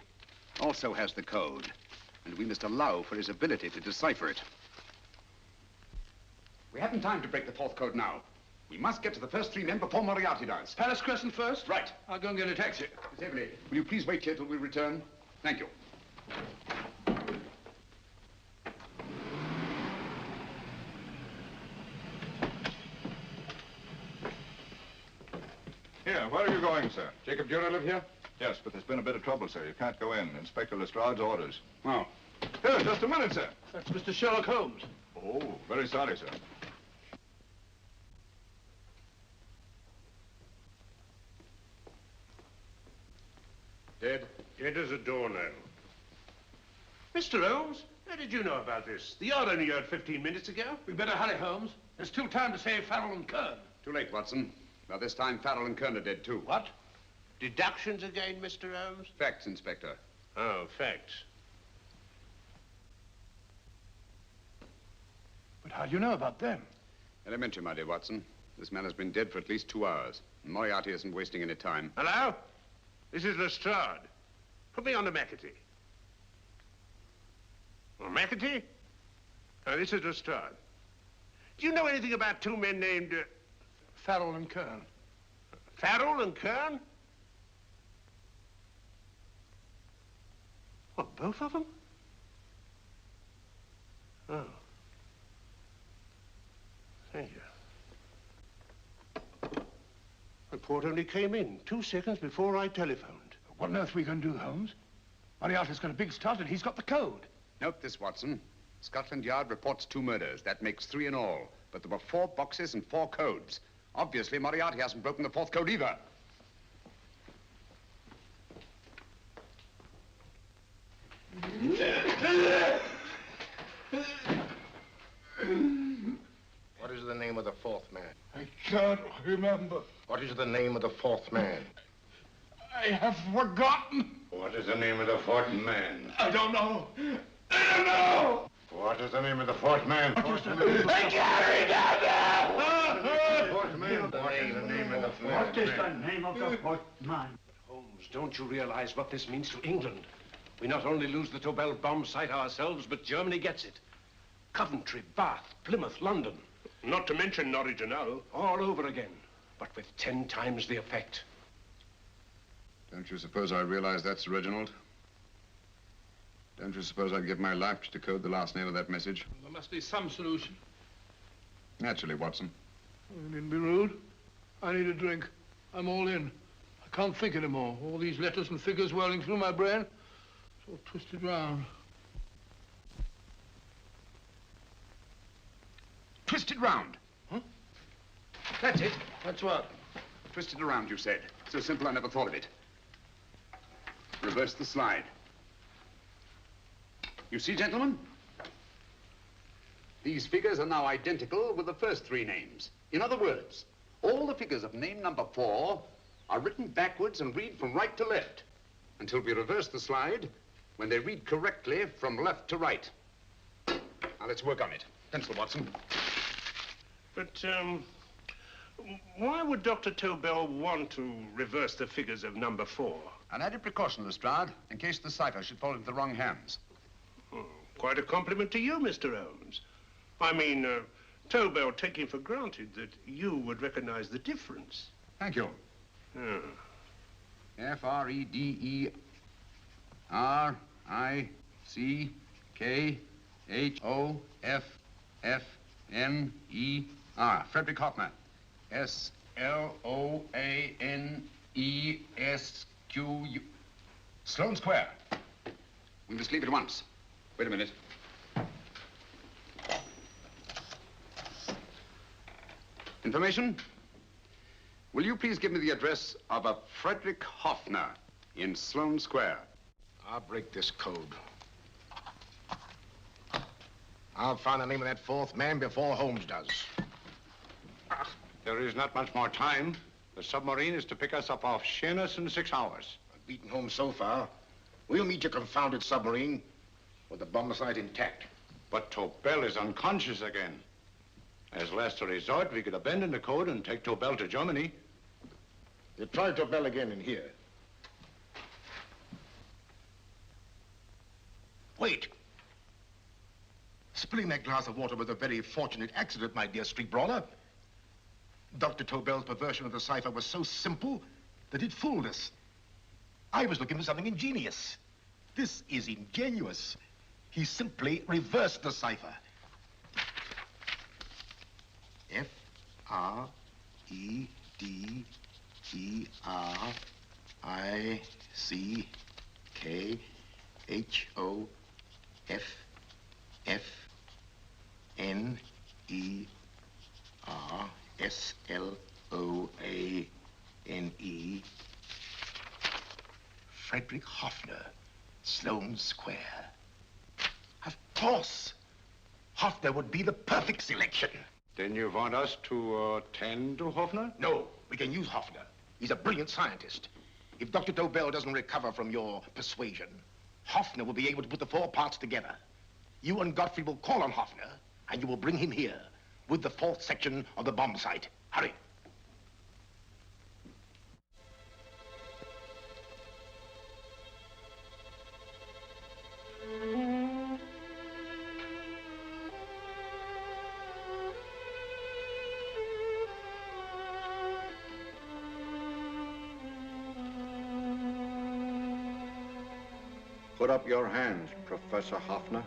also has the code, and we must allow for his ability to decipher it. We haven't time to break the 4th code now. We must get to the first 3 men before Moriarty does. Palace Crescent first? Right. I'll go and get a taxi. Miss Eberli, will you please wait here till we return? Thank you. Here, where are you going, sir? Jacob Dura live here? Yes, but there's been a bit of trouble, sir. You can't go in. Inspector Lestrade's orders. Oh. Here, just a minute, sir. That's Mr. Sherlock Holmes. Oh, very sorry, sir. Dead? Dead as a doornail. Mr. Holmes, how did you know about this? The yard only heard 15 minutes ago. We better hurry, Holmes. There's still time to save Farrell and Kern. Too late, Watson. By this time, Farrell and Kern are dead, too. What? Deductions again, Mr. Holmes? Facts, Inspector. Oh, facts. But how do you know about them? Elementary, my dear Watson. This man has been dead for at least 2 hours. Moriarty isn't wasting any time. Hello? This is Lestrade. Put me on to McAtee. Oh, McAtee? Oh, this is Lestrade. Do you know anything about 2 men named... Farrell and Kern. Farrell and Kern? What, both of them? Oh. Thank you. Report only came in 2 seconds before I telephoned. What on earth are we going to do, Holmes? Moriarty's got a big start and he's got the code. Note this, Watson. Scotland Yard reports 2 murders. That makes 3 in all. But there were 4 boxes and 4 codes. Obviously, Moriarty hasn't broken the 4th code either. What is the name of the 4th man? I can't remember. What is the name of the 4th man? I have forgotten. What is the name of the 4th man? I don't know. I don't know. What is the name of the 4th man? I can't remember. Fourth man. What is the name of the 4th man? What is the name of the 4th man? Holmes, don't you realize what this means to England? We not only lose the Tobel bomb site ourselves, but Germany gets it. Coventry, Bath, Plymouth, London. Not to mention Norwich and Hull. All over again, but with 10 times the effect. Don't you suppose I realize that's Reginald? Don't you suppose I'd give my life to decode the last name of that message? There must be some solution. Naturally, Watson. You needn't be rude. I need a drink. I'm all in. I can't think anymore. All these letters and figures whirling through my brain. It's all twisted round. Twisted round? Huh? That's it. That's what? Twisted around, you said. So simple, I never thought of it. Reverse the slide. You see, gentlemen? These figures are now identical with the first 3 names. In other words, all the figures of name number 4 are written backwards and read from right to left until we reverse the slide when they read correctly from left to right. Now, let's work on it. Pencil, Watson. But, why would Dr. Tobel want to reverse the figures of number 4? An added precaution, Lestrade, in case the cipher should fall into the wrong hands. Oh, quite a compliment to you, Mr. Holmes. I mean, Tobel taking for granted that you would recognize the difference. Thank you. F-R-E-D-E-R-I-C-K-H-O-F-F-N-E-R. Frederick Hoffner. S-L-O-A-N-E-S-Q-U. Sloane Square. We must leave at once. Wait a minute. Information? Will you please give me the address of a Frederick Hoffner in Sloane Square? I'll break this code. I'll find the name of that fourth man before Holmes does. There is not much more time. The submarine is to pick us up off Sheerness in 6 hours. I've beaten Holmes so far. We'll meet your confounded submarine with the bomb site intact. But Tobel is unconscious again. As last resort, we could abandon the code and take Tobel to Germany. You try Tobel again in here. Wait. Spilling that glass of water was a very fortunate accident, my dear street brawler. Dr. Tobel's perversion of the cipher was so simple that it fooled us. I was looking for something ingenious. This is ingenuous. He simply reversed the cipher. F-R-E-D-E-R-I-C-K-H-O-F-F-N-E-R. Frederick Hoffner, Sloane Square. Of course. Hoffner would be the perfect selection. Then you want us to tend to Hoffner? No, we can use Hoffner. He's a brilliant scientist. If Dr. Tobel doesn't recover from your persuasion, Hoffner will be able to put the 4 parts together. You and Godfrey will call on Hoffner, and you will bring him here with the 4th section of the bomb site. Hurry. Put up your hands, Professor Hoffner.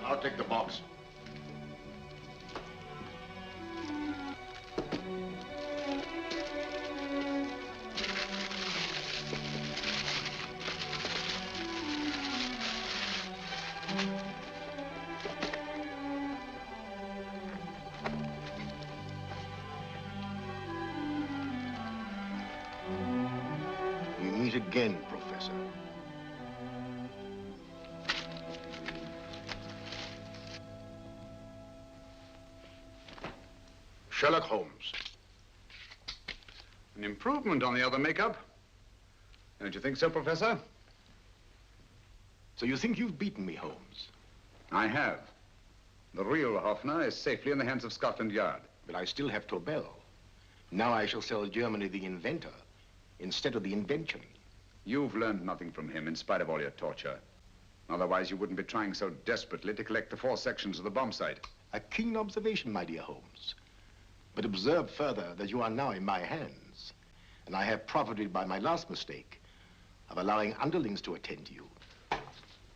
I'll take the box. We meet again, Professor. Sherlock Holmes. An improvement on the other makeup. Don't you think so, Professor? So you think you've beaten me, Holmes? I have. The real Hoffner is safely in the hands of Scotland Yard. But I still have Tobel. Now I shall sell Germany the inventor instead of the invention. You've learned nothing from him in spite of all your torture. Otherwise, you wouldn't be trying so desperately to collect the 4 sections of the bomb site. A keen observation, my dear Holmes. But observe further that you are now in my hands, and I have profited by my last mistake of allowing underlings to attend to you.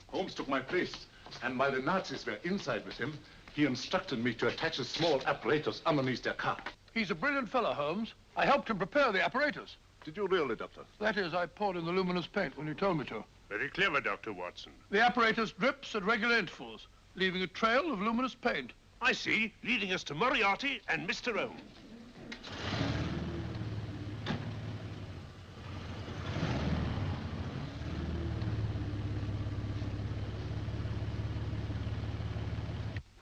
Holmes took my place, and while the Nazis were inside with him, he instructed me to attach a small apparatus underneath their car. He's a brilliant fellow, Holmes. I helped him prepare the apparatus. Did you really, Doctor? That is, I poured in the luminous paint when you told me to. Very clever, Dr. Watson. The apparatus drips at regular intervals. leaving a trail of luminous paint. I see, leading us to Moriarty and Mr. O.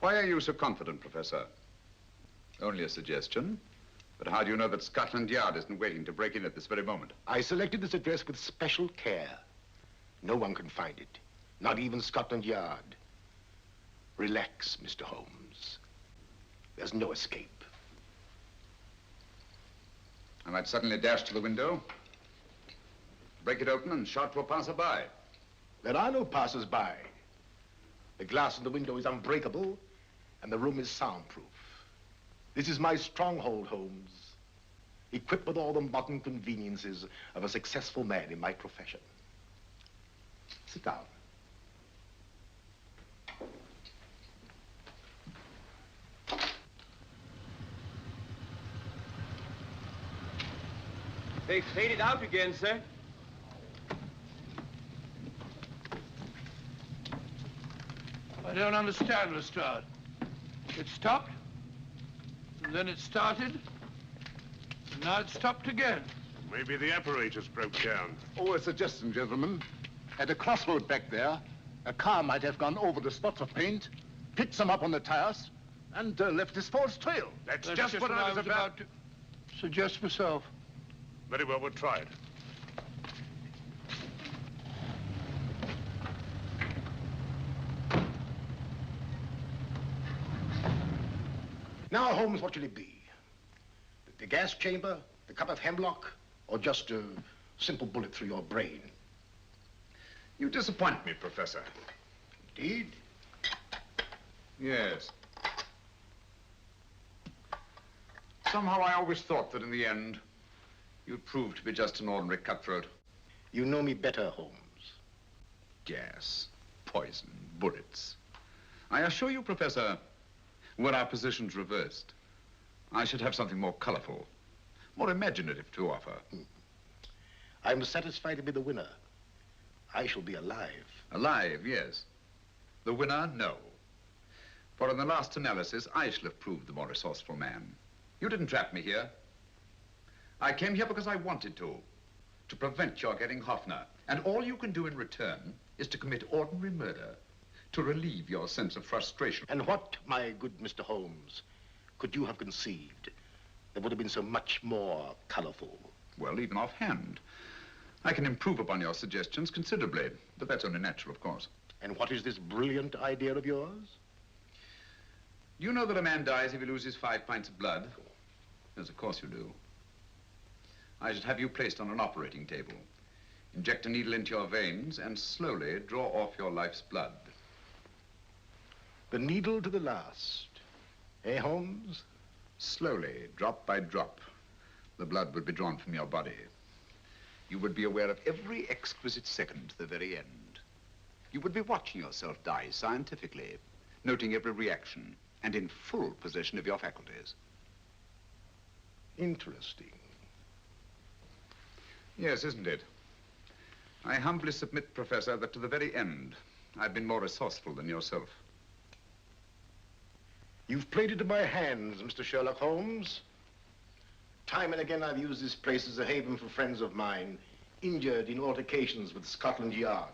Why are you so confident, Professor? Only a suggestion. But how do you know that Scotland Yard isn't waiting to break in at this very moment? I selected this address with special care. No one can find it, not even Scotland Yard. Relax, Mr. Holmes. There's no escape. I might suddenly dash to the window, break it open, and shout to a passerby. There are no passers-by. The glass in the window is unbreakable, and the room is soundproof. This is my stronghold, Holmes, equipped with all the modern conveniences of a successful man in my profession. Sit down. They faded out again, sir. I don't understand, Lestrade. It stopped, and then it started, and now it stopped again. Maybe the apparatus broke down. Oh, a suggestion, gentlemen. At a crossroad back there, a car might have gone over the spots of paint, picked them up on the tires, and left this false trail. That's just what I was about to suggest myself. Very well, we'll try it. Now, Holmes, what should it be? The gas chamber, the cup of hemlock, or just a simple bullet through your brain? You disappoint me, Professor. Indeed? Yes. Somehow I always thought that in the end, you'd prove to be just an ordinary cutthroat. You know me better, Holmes. Gas, poison, bullets. I assure you, Professor, were our positions reversed, I should have something more colorful, more imaginative to offer. I'm satisfied to be the winner. I shall be alive. Alive, yes. The winner, no. For in the last analysis, I shall have proved the more resourceful man. You didn't trap me here. I came here because I wanted to prevent your getting Hoffner. And all you can do in return is to commit ordinary murder to relieve your sense of frustration. And what, my good Mr. Holmes, could you have conceived that would have been so much more colorful? Well, even offhand, I can improve upon your suggestions considerably, but that's only natural, of course. And what is this brilliant idea of yours? You know that a man dies if he loses 5 pints of blood? Yes, of course you do. I should have you placed on an operating table, inject a needle into your veins, and slowly draw off your life's blood. The needle to the last. Eh, Holmes? Slowly, drop by drop, the blood would be drawn from your body. You would be aware of every exquisite second to the very end. You would be watching yourself die scientifically, noting every reaction, and in full possession of your faculties. Interesting. Yes, isn't it? I humbly submit, Professor, that to the very end, I've been more resourceful than yourself. You've played it in my hands, Mr. Sherlock Holmes. Time and again, I've used this place as a haven for friends of mine, injured in altercations with Scotland Yard.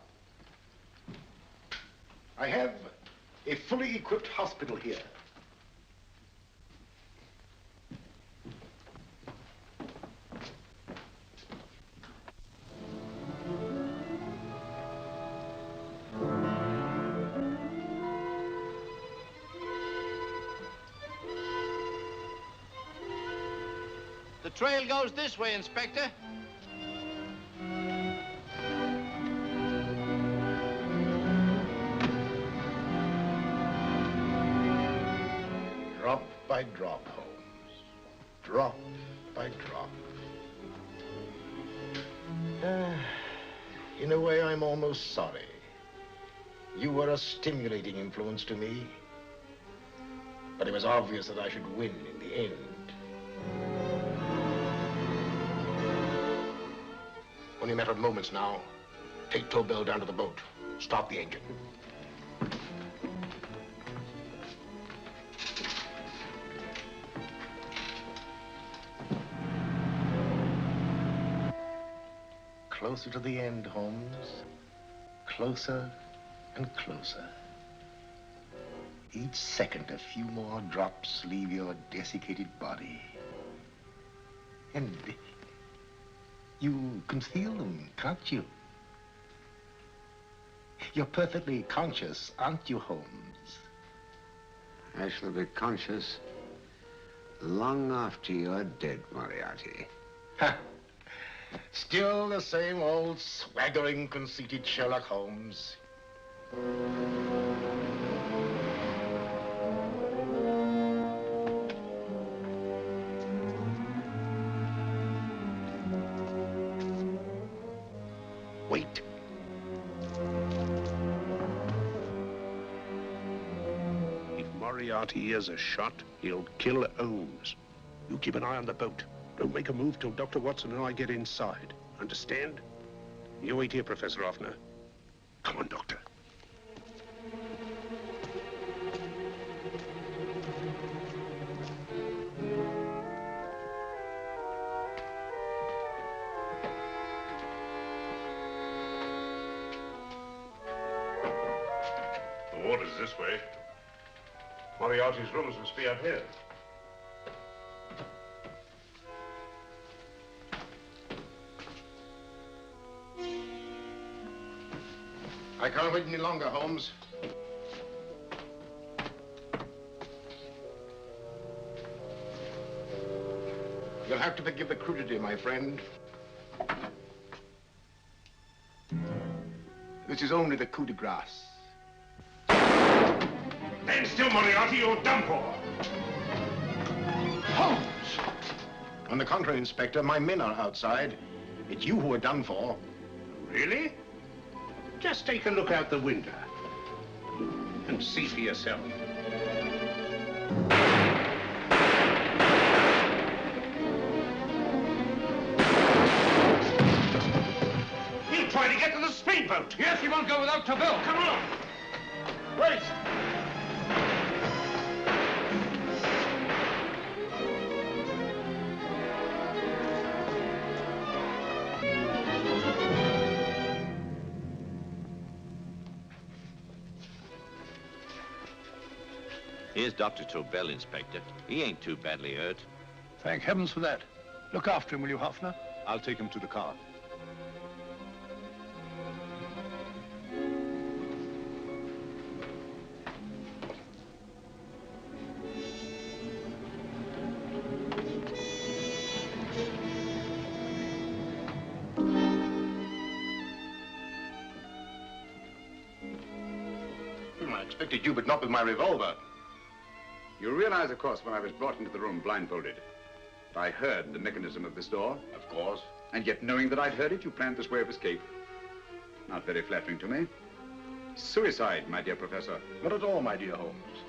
I have a fully equipped hospital here. The trail goes this way, Inspector. Drop by drop, Holmes. Drop by drop. In a way, I'm almost sorry. You were a stimulating influence to me. But it was obvious that I should win in the end. Only a matter of moments now. Take Tobel down to the boat. Start the engine. closer to the end, Holmes. Closer and closer. Each second, a few more drops leave your desiccated body. And you can feel them, can't you? You're perfectly conscious, aren't you, Holmes? I shall be conscious long after you're dead, Moriarty. Ha! Still the same old swaggering, conceited Sherlock Holmes. Wait. If Moriarty hears a shot, he'll kill Holmes. You keep an eye on the boat. Don't make a move till Dr. Watson and I get inside. Understand? You wait here, Professor Hoffner. Come on, Doctor. The water's this way. Moriarty's rooms must be up here. I can't wait any longer, Holmes. You'll have to forgive the crudity, my friend. This is only the coup de grace. Stand still, Moriarty, you're done for. Holmes! On the contrary, Inspector, my men are outside. It's you who are done for. Really? Just take a look out the window and see for yourself. He'll try to get to the speedboat. Yes, he won't go without Tobel. Come on. Wait. Here's Dr. Tobel, Inspector. He ain't too badly hurt. Thank heavens for that. Look after him, will you, Hoffner? I'll take him to the car. I expected you, but not with my revolver. You realize, of course, when I was brought into the room blindfolded, that I heard the mechanism of this door? Of course. And yet, knowing that I'd heard it, you planned this way of escape. Not very flattering to me. Suicide, my dear Professor. Not at all, my dear Holmes.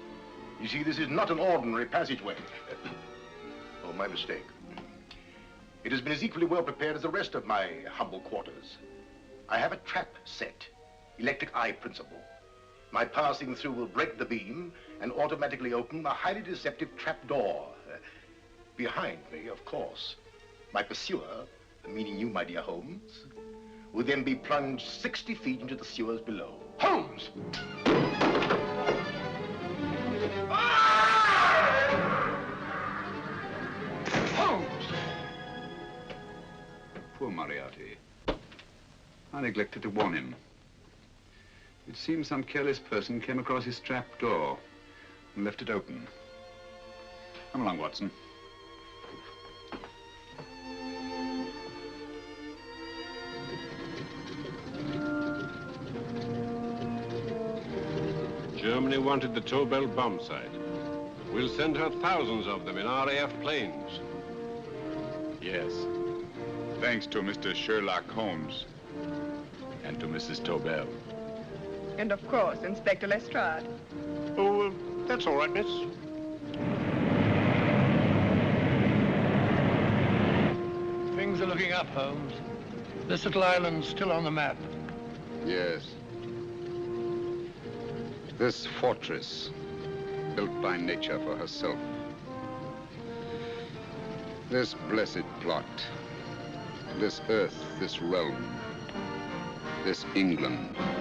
You see, this is not an ordinary passageway. Oh, my mistake. It has been as equally well prepared as the rest of my humble quarters. I have a trap set, electric eye principle. My passing through will break the beam and automatically open a highly deceptive trap door. Behind me, of course, my pursuer, meaning you, my dear Holmes, will then be plunged 60 feet into the sewers below. Holmes! Holmes! Poor Moriarty. I neglected to warn him. It seems some careless person came across his trap door and left it open. Come along, Watson. Germany wanted the Tobel bomb site. We'll send her thousands of them in RAF planes. Yes. Thanks to Mr. Sherlock Holmes and to Mrs. Tobel. And of course, Inspector Lestrade. Oh, that's all right, miss. Things are looking up, Holmes. This little island's still on the map. Yes. This fortress, built by nature for herself. This blessed plot. This earth, this realm. this England.